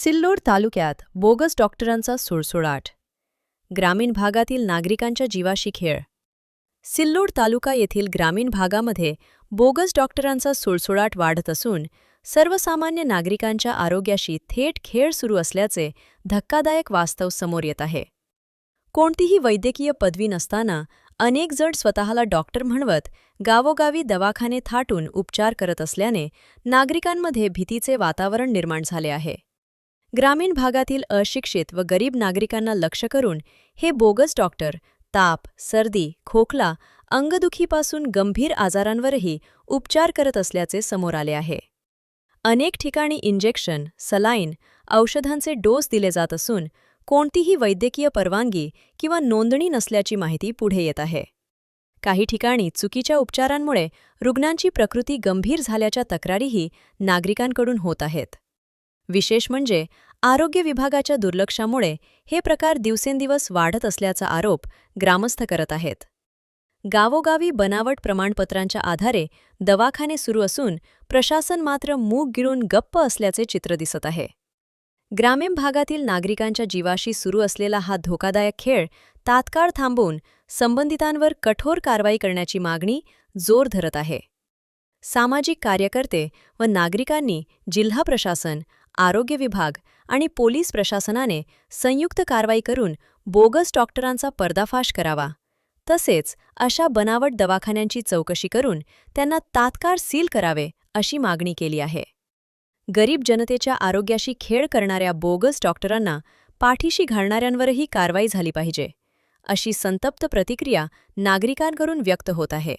सिल्लोड तालुक्यात बोगस डॉक्टरांचा सुळसुळाट. ग्रामीण भागातील नागरिकांच्या जीवाशी खेळ. सिल्लोड तालुका येथील ग्रामीण भागामध्ये बोगस डॉक्टरांचा सुळसुळाट वाढत असून सर्वसामान्य नागरिकांच्या आरोग्याशी थेट खेळ सुरू असल्याचे धक्कादायक वास्तव समोर येत आहे. कोणतीही वैद्यकीय पदवी नसताना अनेक जण स्वतःला डॉक्टर म्हणवत गावोगावी दवाखाने थाटून उपचार करत असल्याने नागरिकांमध्ये भीतीचे वातावरण निर्माण झाले आहे. ग्रामीण भागातील अशिक्षित व गरीब नागरिकांना लक्ष्य करून हे बोगस डॉक्टर ताप, सर्दी, खोकला, अंगदुखीपासून गंभीर आजारांवरही उपचार करत असल्याचे समोर आले आहे. अनेक ठिकाणी इंजेक्शन, सलाईन, औषधांचे डोस दिले जात असून कोणतीही वैद्यकीय परवानगी किंवा नोंदणी नसल्याची माहिती पुढे येत आहे. काही ठिकाणी चुकीच्या उपचारांमुळे रुग्णांची प्रकृती गंभीर झाल्याच्या तक्रारीही नागरिकांकडून होत आहेत. विशेष म्हणजे आरोग्य विभागाच्या दुर्लक्षामुळे हे प्रकार दिवसेंदिवस वाढत असल्याचा आरोप ग्रामस्थ करत आहेत. गावोगावी बनावट प्रमाणपत्रांच्या आधारे दवाखाने सुरू असून प्रशासन मात्र मूग गिळून गप्प असल्याचे चित्र दिसत आहे. ग्रामीण भागातील नागरिकांच्या जीवाशी सुरू असलेला हा धोकादायक खेळ तात्काळ थांबवून संबंधितांवर कठोर कारवाई करण्याची मागणी जोर धरत आहे. सामाजिक कार्यकर्ते व नागरिकांनी जिल्हा प्रशासन, आरोग्य विभाग आणि पोलीस प्रशासनाने संयुक्त कारवाई करून बोगस डॉक्टरांचा पर्दाफाश करावा. तसेच अशा बनावट दवाखान्यांची चौकशी करून त्यांना तात्काळ सील करावे अशी मागणी केली आहे. गरीब जनतेच्या आरोग्याशी खेळ करणाऱ्या बोगस डॉक्टरांना पाठीशी घालणाऱ्यांवरही कारवाई झाली पाहिजे, अशी संतप्त प्रतिक्रिया नागरिकांकडून व्यक्त होत आहे.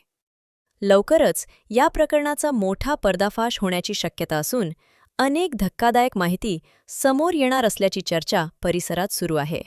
लवकरच या प्रकरणाचा मोठा पर्दाफाश होण्याची शक्यता असून अनेक धक्कादायक माहिती समोर येणार असल्याची चर्चा परिसरात सुरू आहे.